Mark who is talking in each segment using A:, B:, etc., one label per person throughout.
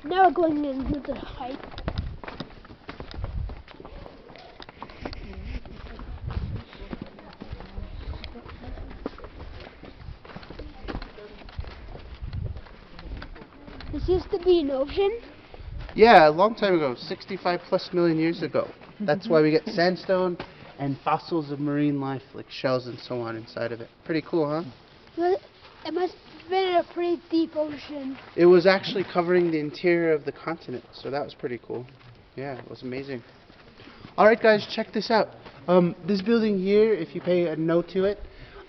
A: Now we're going into the height. This used to be an ocean.
B: Yeah, a long time ago, 65 plus million years ago. That's why we get sandstone and fossils of marine life, like shells and so on inside of it. Pretty cool, huh?
A: But it must have been a pretty deep ocean.
B: It was actually covering the interior of the continent, so that was pretty cool. Yeah, it was amazing. Alright guys, check this out. This building here, if you pay a note to it,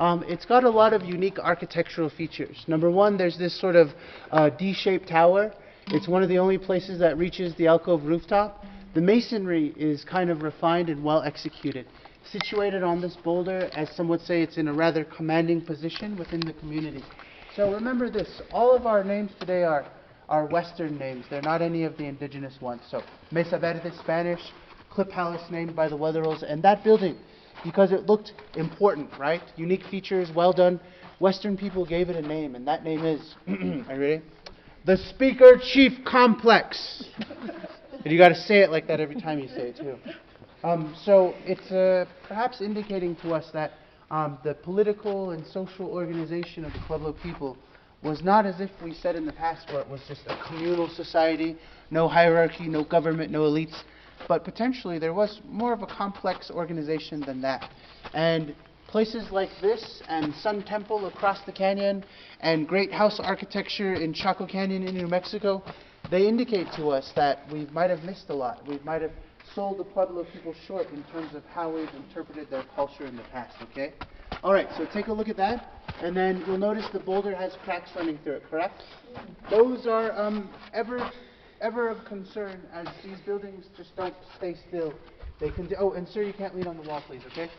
B: it's got a lot of unique architectural features. Number one, there's this sort of D-shaped tower. It's one of the only places that reaches the alcove rooftop. The masonry is kind of refined and well executed. Situated on this boulder, as some would say, it's in a rather commanding position within the community. So remember this, all of our names today are Western names. They're not any of the indigenous ones. So Mesa Verde, Spanish, Clip Palace, named by the Weatheralls, and that building, because it looked important, right? Unique features, well done. Western people gave it a name, and that name is, are you ready? The Speaker Chief Complex. And you got to say it like that every time you say it too. So it's perhaps indicating to us that the political and social organization of the Pueblo people was not as if we said in the past, where it was just a communal society, no hierarchy, no government, no elites, but potentially there was more of a complex organization than that. And places like this and Sun Temple across the canyon and Great House architecture in Chaco Canyon in New Mexico, they indicate to us that we might have missed a lot. We might have sold the Pueblo people short in terms of how we've interpreted their culture in the past, okay? Alright, so take a look at that, and then you'll notice the boulder has cracks running through it, correct? Those are ever of concern, as these buildings just don't stay still. They can oh, and sir, you can't lean on the wall, please, okay?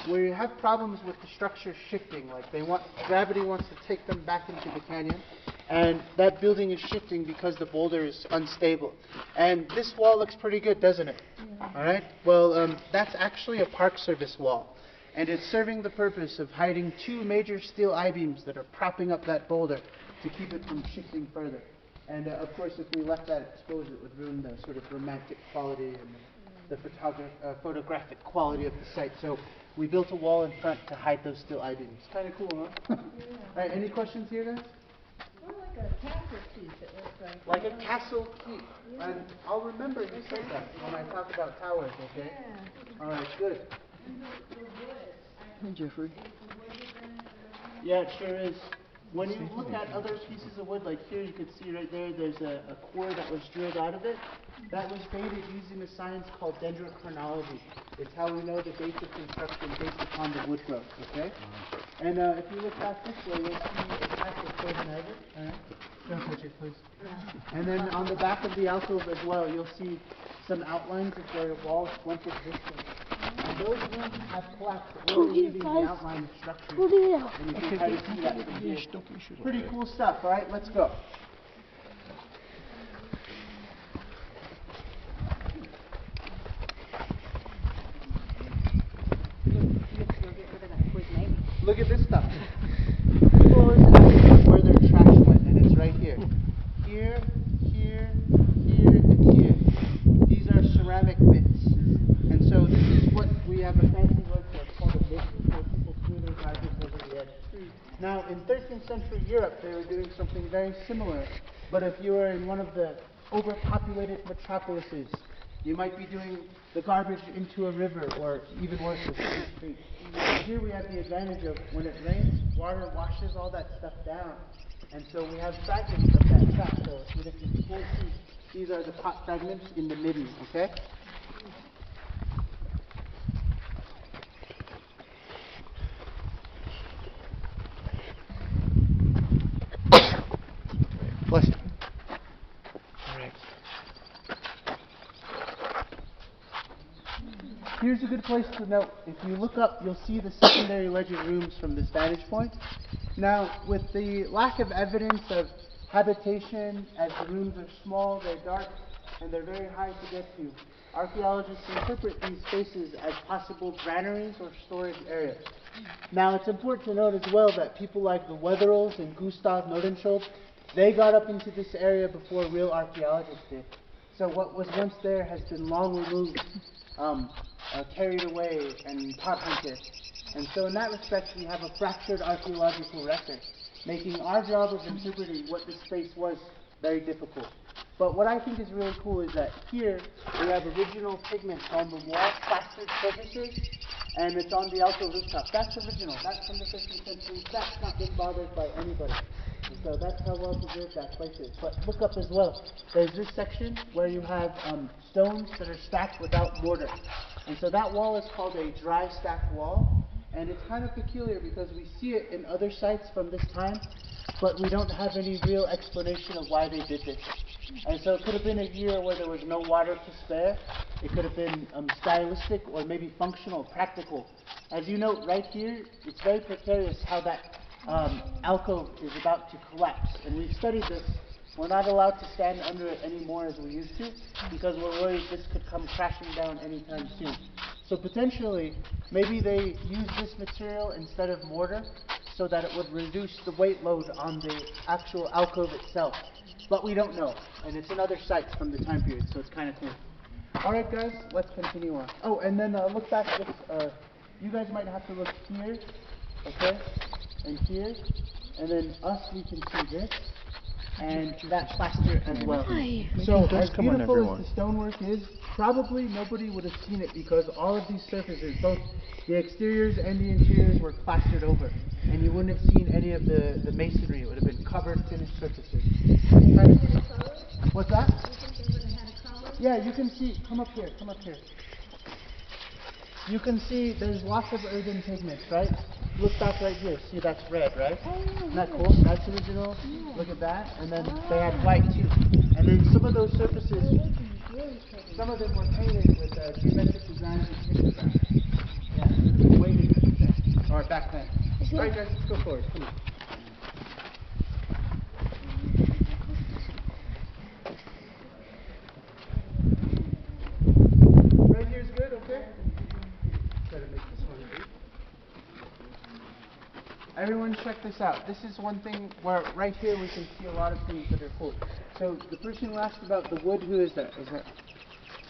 B: Where you have problems with the structure shifting, like gravity wants to take them back into the canyon, and that building is shifting because the boulder is unstable. And this wall looks pretty good, doesn't it? Yeah. All right. Well, that's actually a Park Service wall, and it's serving the purpose of hiding two major steel I-beams that are propping up that boulder to keep it from shifting further. And of course, if we left that exposed, it would ruin the sort of romantic quality and the photographic quality of the site. So we built a wall in front to hide those steel I-beams. Kind of cool, huh?
C: Yeah.
B: All right, any questions here, guys?
C: Well, like a castle piece, it looks like.
B: Like a castle keep.
C: Yeah.
B: And I'll remember you said that when I talk about towers, okay?
C: Yeah.
B: All right, good.
C: And the wood.
D: Hey, Jeffrey.
C: The wood is in it.
B: Yeah, it sure is. When you look at other pieces of wood, like here, you can see right there, there's a core that was drilled out of it. That was dated using a science called dendrochronology. It's how we know the dates of construction based upon the wood growth, okay? And if you look back this way, you'll see a patch of frozen agate. All right? Don't touch it, please. And then on the back of the alcove as well, you'll see some outlines of where the walls once existed. And those rooms have collapsed, only leaving the outline of structure.
A: Pull it out.
B: And you can kind of see that from here. Pretty cool stuff, all right? Let's go. Look at this stuff. People always ask where their trash went, and it's right here. Here, here, here, and here. These are ceramic bits. And so this is what we have a fancy word for. It's called a bit, where people threw their garbage over the edge. Now, in 13th century Europe, they were doing something very similar. But if you were in one of the overpopulated metropolises, you might be doing the garbage into a river, or even worse, a street. Here we have the advantage of when it rains, water washes all that stuff down. And so we have fragments of that trash. So if you can see, these are the pot fragments in the midden, okay? Bless you. All right. Here's a good place to note. If you look up, you'll see the secondary legend rooms from this vantage point. Now, with the lack of evidence of habitation, as the rooms are small, they're dark, and they're very hard to get to, archaeologists interpret these spaces as possible granaries or storage areas. Now, it's important to note as well that people like the Weatheralls and Gustav Nordenskjöld They got up into this area before real archaeologists did. So what was once there has been long removed, carried away, and pot hunted. And so in that respect, we have a fractured archaeological record, making our job of interpreting what this space was very difficult. But what I think is really cool is that here we have original pigments on the wall, plastered surfaces, and it's on the alcove rooftop. That's original. That's from the 15th century. That's not been bothered by anybody. And so that's how well preserved that place is. But look up as well. There's this section where you have stones that are stacked without mortar. And so that wall is called a dry stack wall. And it's kind of peculiar because we see it in other sites from this time, but we don't have any real explanation of why they did this. And so it could have been a year where there was no water to spare. It could have been stylistic or maybe functional, practical. As you note right here, it's very precarious how that alcove is about to collapse. And we've studied this. We're not allowed to stand under it anymore as we used to because we're worried this could come crashing down anytime soon. So potentially, maybe they used this material instead of mortar so that it would reduce the weight load on the actual alcove itself. But we don't know, and it's in other sites from the time period, so it's kind of cool. Alright guys, let's continue on. Oh, and then look back at this, you guys might have to look here, okay, and here, and then us, we can see this, and that plaster as well.
A: Hi.
B: So as beautiful as the stonework is, probably nobody would have seen it because all of these surfaces, both the exteriors and the interiors, were plastered over. And you wouldn't have seen any of the masonry. It would have been covered finished surfaces. What's that? Yeah, you can see, come up here. You can see there's lots of earthen pigments, right? Look back right here, see that's red, right? Isn't that cool? That's original. Look at that. And then they had white too. And then some of those surfaces, some of them were painted with geometric designs and pictograms. Yeah, way different then. Or back then. Alright guys, let's go forward. Come on. Right here is good, okay? Try to make this one big. Everyone check this out. This is one thing where right here we can see a lot of things that are cool. So the person who asked about the wood, who is that? Is that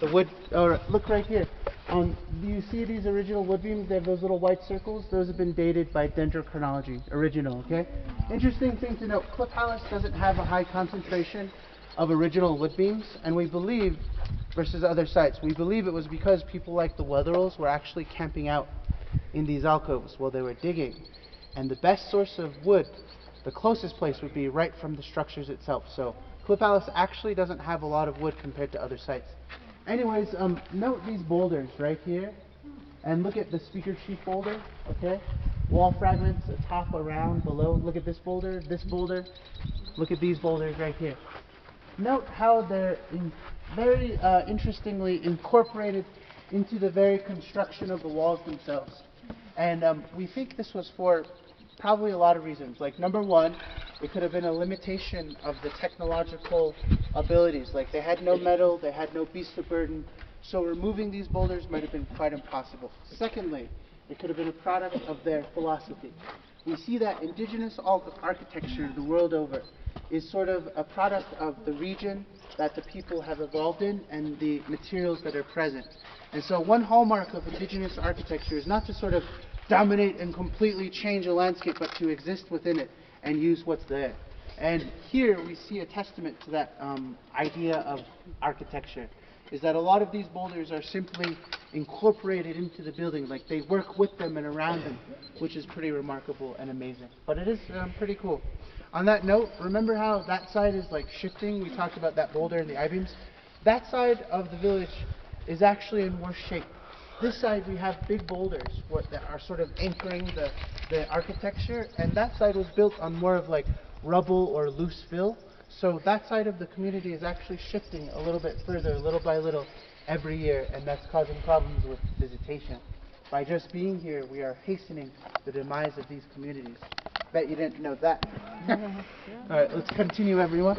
B: the wood? Or look right here. Do you see these original wood beams? They have those little white circles. Those have been dated by dendrochronology. Original, okay? Interesting thing to note, Cliff Palace doesn't have a high concentration of original wood beams, and we believe, versus other sites, we believe it was because people like the Wetherells were actually camping out in these alcoves while they were digging. And the best source of wood, the closest place, would be right from the structures itself. So Cliff Palace actually doesn't have a lot of wood compared to other sites. Anyways, note these boulders right here, and look at the speaker chief boulder, okay? Wall fragments, atop, around, below. Look at this boulder, look at these boulders right here. Note how they're very interestingly incorporated into the very construction of the walls themselves. And we think this was for probably a lot of reasons. Like number one, it could have been a limitation of the technological abilities. Like they had no metal, they had no beast of burden, so removing these boulders might have been quite impossible. Secondly, it could have been a product of their philosophy. We see that indigenous architecture the world over is sort of a product of the region that the people have evolved in and the materials that are present. And so one hallmark of indigenous architecture is not to sort of dominate and completely change a landscape, but to exist within it and use what's there. And here we see a testament to that idea of architecture, is that a lot of these boulders are simply incorporated into the building, like they work with them and around them, which is pretty remarkable and amazing. But it is pretty cool. On that note, remember how that side is like shifting? We talked about that boulder and the I-beams. That side of the village is actually in worse shape. This side we have big boulders that are sort of anchoring the architecture, and that side was built on more of like rubble or loose fill. So that side of the community is actually shifting a little bit further, little by little, every year, and that's causing problems with visitation. By just being here, we are hastening the demise of these communities. Bet you didn't know that. All right, let's continue, everyone.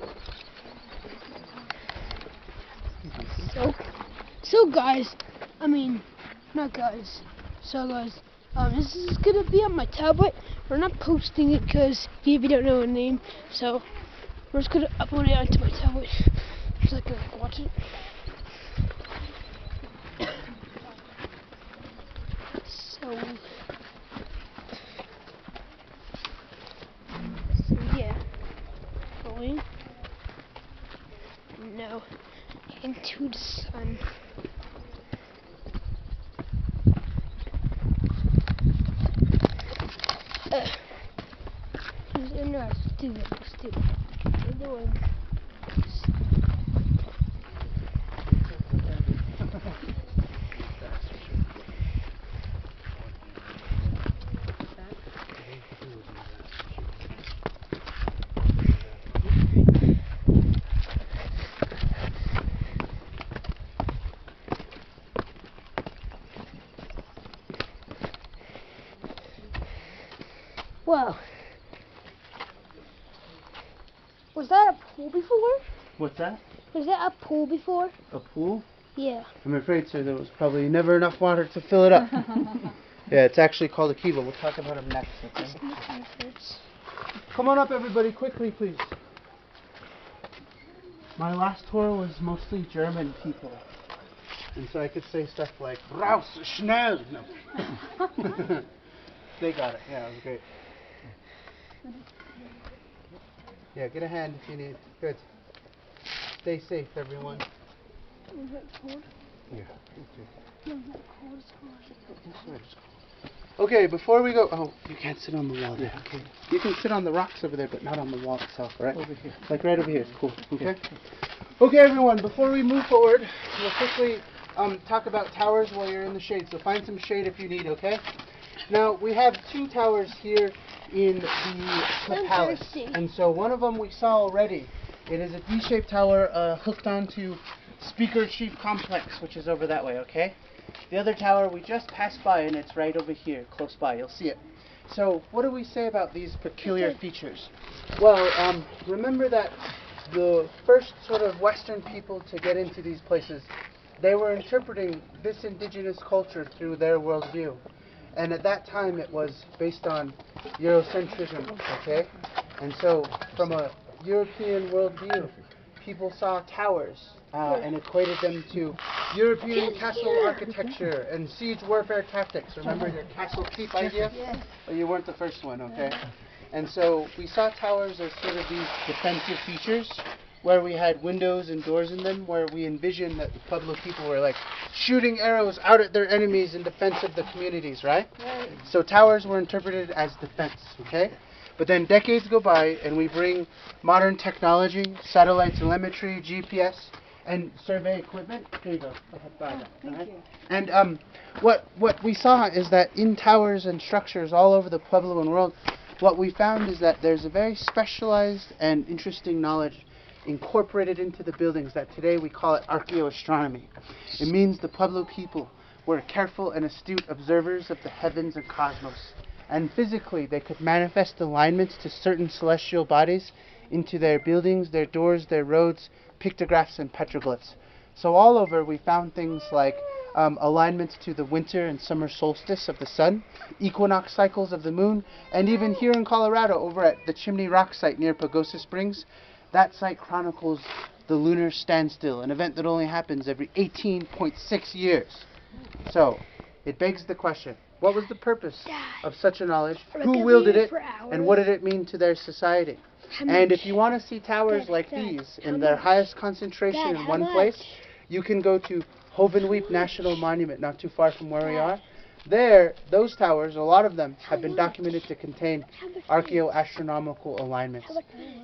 A: So guys, this is gonna be on my tablet. We're not posting it because if you don't know a name, so We're just gonna upload it onto my tablet so I can like watch it. So yeah, going no into the sun. No, let's do it. Let's do it. We're doing. Wow. Was that a pool before?
B: What's that?
A: Was that a pool before?
B: A pool?
A: Yeah.
B: I'm afraid, sir, there was probably never enough water to fill it up. Yeah, it's actually called a kiva. We'll talk about them next, okay? Come on up, everybody, quickly, please. My last tour was mostly German people. And so I could say stuff like, raus, schnell! No. They got it. Yeah, it was great. Yeah, get a hand if you need. Good. Stay safe, everyone.
A: Is that cold?
B: Yeah.
A: No, not cold. It's cold.
B: Okay, before we go, oh, you can't sit on the wall there. Okay. You can sit on the rocks over there, but not on the wall itself, right? Over here. Like right over here. Cool. Okay. Okay, everyone. Before we move forward, we'll quickly talk about towers while you're in the shade. So find some shade if you need. Okay. Now we have two towers here in the palace, and so one of them we saw already. It is a D-shaped tower hooked onto Speaker Chief Complex, which is over that way. Okay. The other tower we just passed by, and it's right over here, close by. You'll see it. So, what do we say about these peculiar features? Well, remember that the first sort of Western people to get into these places, they were interpreting this indigenous culture through their worldview. And at that time, it was based on Eurocentrism, okay? And so, from a European worldview, people saw towers and equated them to European castle architecture and siege warfare tactics. Remember your castle keep idea?
C: Yes.
B: Well, you weren't the first one, okay? And so we saw towers as sort of these defensive features where we had windows and doors in them, where we envisioned that the Pueblo people were like shooting arrows out at their enemies in defense of the communities, right?
C: Right.
B: So towers were interpreted as defense, okay? But then decades go by and we bring modern technology, satellite telemetry, GPS, and survey equipment. Here you go.
C: Thank you.
B: And what we saw is that in towers and structures all over the Puebloan world, what we found is that there's a very specialized and interesting knowledge incorporated into the buildings that today we call it archaeoastronomy. It means the Pueblo people were careful and astute observers of the heavens and cosmos. And physically, they could manifest alignments to certain celestial bodies into their buildings, their doors, their roads, pictographs, and petroglyphs. So all over, we found things like alignments to the winter and summer solstice of the sun, equinox cycles of the moon, and even here in Colorado, over at the Chimney Rock site near Pagosa Springs, that site chronicles the lunar standstill, an event that only happens every 18.6 years. So, it begs the question, what was the purpose of such a knowledge? Who wielded it? And what did it mean to their society? And if you want to see towers like these in their highest concentration in one place, you can go to Hovenweep National Monument, not too far from where we are. There, those towers, a lot of them, have been documented to contain archaeoastronomical alignments.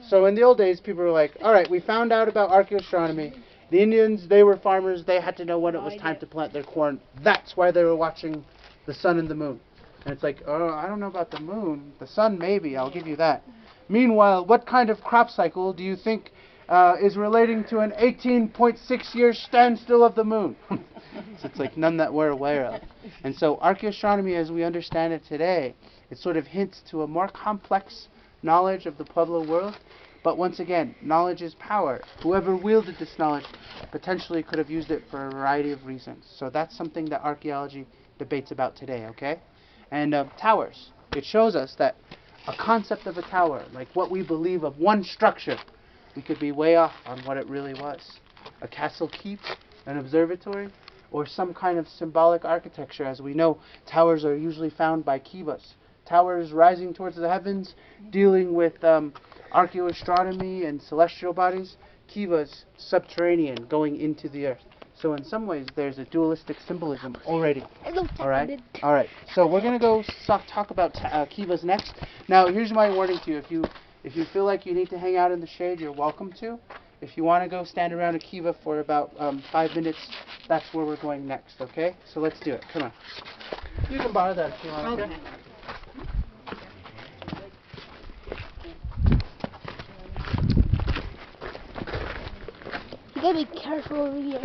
B: So in the old days, people were like, all right, we found out about archaeoastronomy. The Indians, they were farmers. They had to know when it was time to plant their corn. That's why they were watching the sun and the moon. And it's like, oh, I don't know about the moon. The sun, maybe. I'll give you that. Meanwhile, what kind of crop cycle do you think is relating to an 18.6 year standstill of the moon? So it's like none that we're aware of. And so archaeoastronomy, as we understand it today, it sort of hints to a more complex knowledge of the Pueblo world. But once again, knowledge is power. Whoever wielded this knowledge potentially could have used it for a variety of reasons. So that's something that archaeology debates about today, okay? And towers. It shows us that a concept of a tower, like what we believe of one structure, we could be way off on what it really was. A castle keep, an observatory, or some kind of symbolic architecture. As we know, towers are usually found by kivas. Towers rising towards the heavens, dealing with archaeoastronomy and celestial bodies. Kivas, subterranean, going into the earth. So in some ways, there's a dualistic symbolism already. All right. All right. So we're gonna go talk about kivas next. Now, here's my warning to you: if you feel like you need to hang out in the shade, you're welcome to. If you want to go stand around a kiva for about 5 minutes, that's where we're going next. Okay? So let's do it. Come on. You can borrow that if you want. Okay.
A: You gotta be careful over here.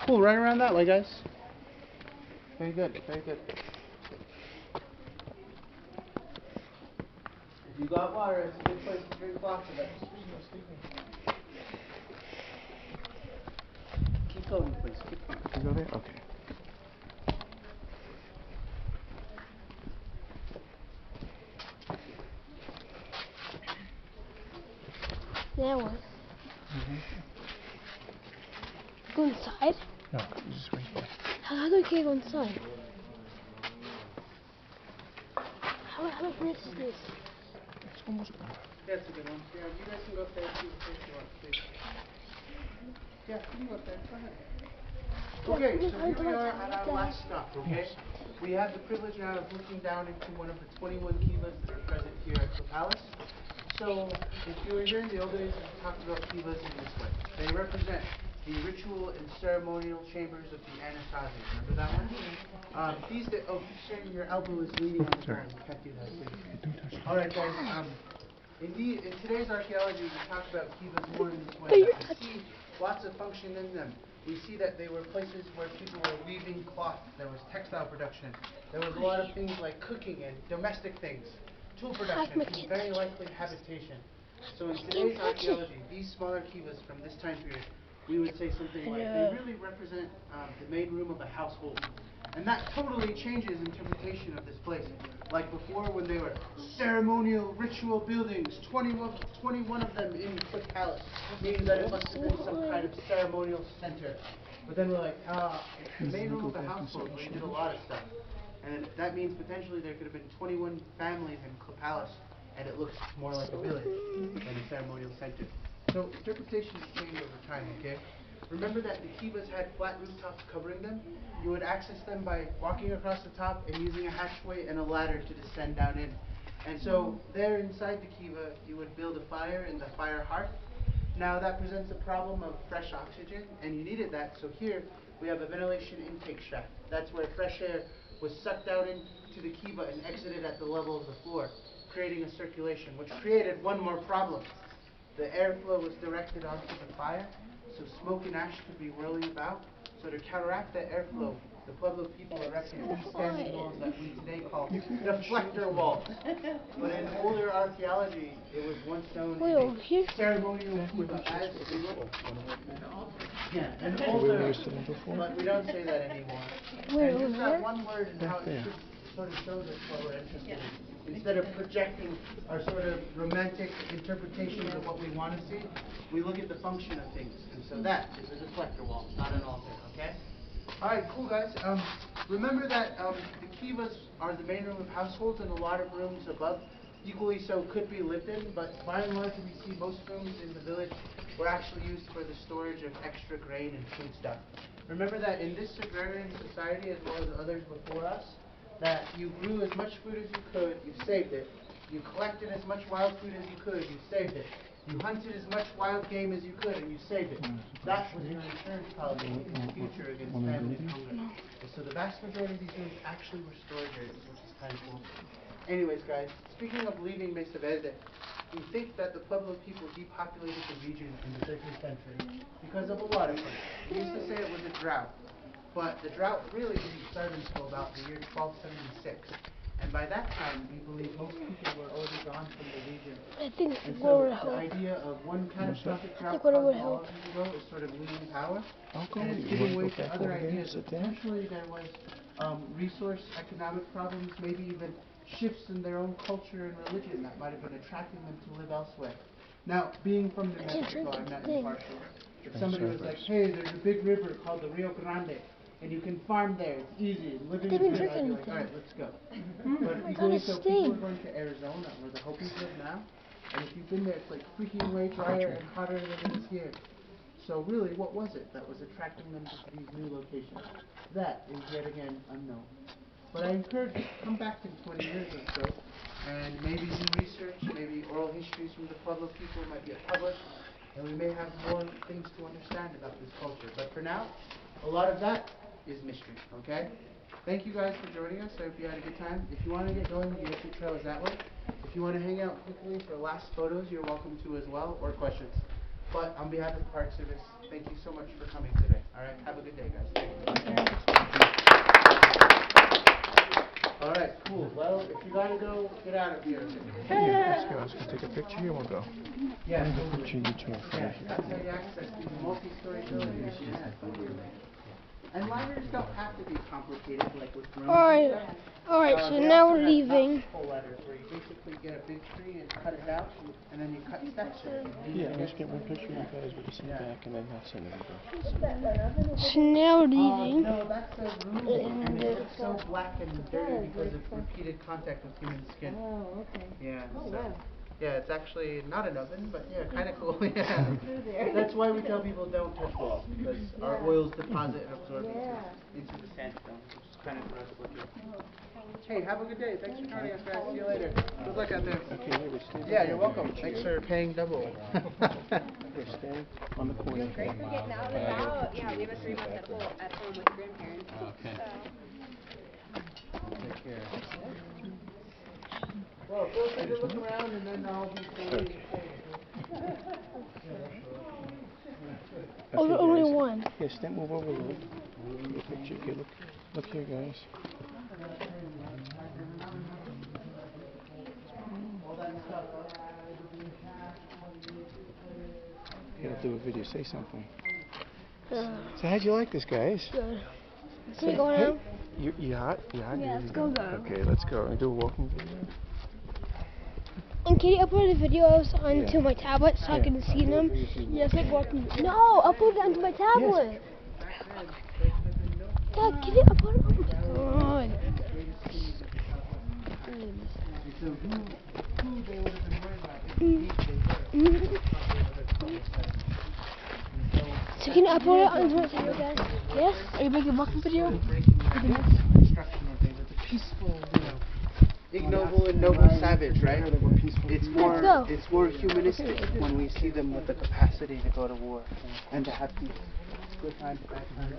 B: Cool. Right around that way, guys. Very good. Very good. If you got water, it's a good place to drink lots of it. Keep going, please. Keep going. Can you go there? Okay.
A: There one. Go inside?
B: No, just right there.
A: How do we go inside? How much risk is this?
B: It's almost gone. That's a good one. Yeah, you guys can go up there too if you want, please. Yeah, you can go up there. Go ahead. Okay, so here we are at our last stop, okay? We have the privilege now of looking down into one of the 21 kivas that are present here at the palace. So, if you were here in the old days, we talked about kivas in this way. They represent the ritual and ceremonial chambers of the Anasazi. Remember that one? Oh, Shane, your elbow is leaning on the ground. You can't do that, please. All right, guys. Indeed, in today's archaeology, we talk about kivas more in this way. We see lots of function in them. We see that they were places where people were weaving cloth. There was textile production. There was a lot of things like cooking and domestic things. Tool production, and very likely habitation. So in today's archaeology, these smaller kivas from this time period, we would say something like they really represent the main room of a household. And that totally changes interpretation of this place. Like before, when they were ceremonial, ritual buildings, 21 of them in Cliff Palace, means that it must have been some kind of ceremonial center. But then we're like, it's the main room of the household where you did a lot of stuff. And that means potentially there could have been 21 families in Cliff Palace, and it looks more like a village than a ceremonial center. So interpretations change over time, okay? Remember that the kivas had flat rooftops covering them? You would access them by walking across the top and using a hatchway and a ladder to descend down in. And so there inside the kiva, you would build a fire in the fire hearth. Now that presents a problem of fresh oxygen, and you needed that. So here we have a ventilation intake shaft. That's where fresh air was sucked out into the kiva and exited at the level of the floor, creating a circulation, which created one more problem. The airflow was directed onto the fire, so smoke and ash could be whirling about. So to counteract that airflow, the Pueblo people erected freestanding walls that we today call deflector walls. But in older archaeology, it was once known in a ceremonial kiva as an older, but we don't say that anymore. And just that one word and how it sort of shows us what we're interested in. Instead of projecting our sort of romantic interpretations of what we want to see, we look at the function of things. And so that is a deflector wall, not an altar, okay? Alright, cool guys. Remember that the kivas are the main room of households, and a lot of rooms above equally so could be lived in, but by and large we see most rooms in the village were actually used for the storage of extra grain and food stuff. Remember that in this agrarian society, as well as others before us, that you grew as much food as you could, you saved it. You collected as much wild food as you could, you saved it. You hunted as much wild game as you could, and you saved it. That was your insurance policy in the future against famine and hunger. And so the vast majority of these rooms actually were storage areas, which is kind of cool. Anyways, guys, speaking of leaving Mesa Verde, we think that the Pueblo people depopulated the region in the 13th century because of a lot of things. We used to say it was a drought. But the drought really didn't start until about the year 1276. And by that time, we believe most people were already gone from the region.
A: I think
B: And
A: it's
B: so
A: Lord
B: the
A: Hope.
B: idea of one catastrophic drought
A: what it would
B: causing all
A: help.
B: of them to go is sort of losing power.
D: Uncle,
B: And it's
D: you
B: giving
D: wanna
B: way
D: go
B: to
D: back
B: other
D: over there and
B: ideas.
D: sit there?
B: Potentially there was resource economic problems, maybe even shifts in their own culture and religion that might have been attracting them to live elsewhere. Now, being from New
A: can't drink
B: Mexico, I'm
A: the
B: not
A: thing.
B: impartial. If somebody was like, hey, there's a big river called the Rio Grande, and you can farm there, it's easy, and living
A: Didn't
B: is good,
A: drink
B: I'd be like,
A: anything.
B: alright, let's go. But
A: I got a
B: equally so, people
A: stain.
B: are going to Arizona, where the Hopis live now, and if you've been there, it's like freaking way drier and hotter than it is here. So really, what was it that was attracting them to these new locations? That is yet again unknown. But I encourage you to come back in 20 years or so, and maybe do research, maybe oral histories from the Pueblo people might get published, and we may have more things to understand about this culture. But for now, a lot of that is mystery, okay? Thank you guys for joining us. I hope you had a good time. If you want to get going, the exit trail is that way. If you want to hang out quickly for last photos, you're welcome to as well, or questions. But on behalf of the Park Service, thank you so much for coming today. All right, have a good day, guys. Thank you. All right, cool. Well, if you gotta go, get out of here.
D: Let's go. Let's go take a picture here. We'll go.
B: Yeah,
D: Take a picture. You two in front
B: yeah,
D: of you.
B: that's how you access these multi-story buildings. Yeah. And libraries don't have to be complicated like with rooms.
A: Alright,
B: and stuff.
A: alright, so
B: They
A: now
B: also
A: we're
B: have
A: leaving.
B: top-pull letters where you basically get a big tree and cut it out, and then you cut sections.
D: Yeah, let's get one picture of you guys with the sun back, and then that's it.
A: So now we're leaving.
B: No, that's a room, and it looks so black and dirty because of repeated contact with human skin.
C: Oh, okay.
B: Yeah.
C: Oh,
B: so-
C: wow.
B: Yeah, it's actually not an oven, but yeah, kind of cool. Yeah. That's why we tell people don't touch walls, because our oils deposit and absorb into the sandstone, which is kind of gross looking. Hey, have a good day. Thanks for joining us, guys. See you later. Good luck out there.
D: Okay, here we stand.
B: Yeah, you're welcome. Thanks for paying double.
D: We're staying on the corner.
E: Great for getting out and about. Yeah, we have a 3 month at home with grandparents.
D: Okay.
B: Take care. Well, feel free to look around, and then I'll be staying.
A: Oh,
D: Okay,
A: only
D: guys.
A: one.
D: Yeah, stand, move over a little. Take a picture. Okay, look here, guys. You gotta do a video. Say something. So how'd you like this, guys?
A: Good. Can we go now?
D: You hot? You hot?
A: Yeah, let's go.
D: Okay, let's go. And do a walking video.
A: And can you upload the videos onto
D: Yeah.
A: my tablet so I
D: Yeah.
A: can see them? Yes, like walking. No, upload it onto my tablet. Dad, can you upload it? Oh my God.
B: So who they would have been worried about if indeed they were.
A: Mhm. So can you upload it onto my tablet, Dad? Yes? Are you making a walking video?
B: Breaking the construction of they were the peaceful, ignoble and noble savage, right? It's more humanistic when we see them with the capacity to go to war and to have peace. Good times, bad times.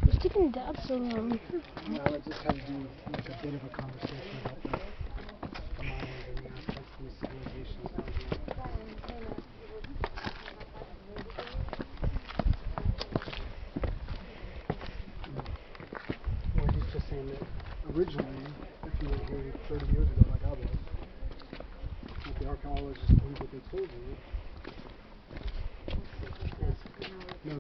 A: It's taking Dad so long.
F: Well, I just had to do a bit of a conversation about the Mayans and the Aztecs and the civilizations down here. Well, he's just saying that originally, if you were here 30 years ago like I was, what the archaeologists believed what they told you,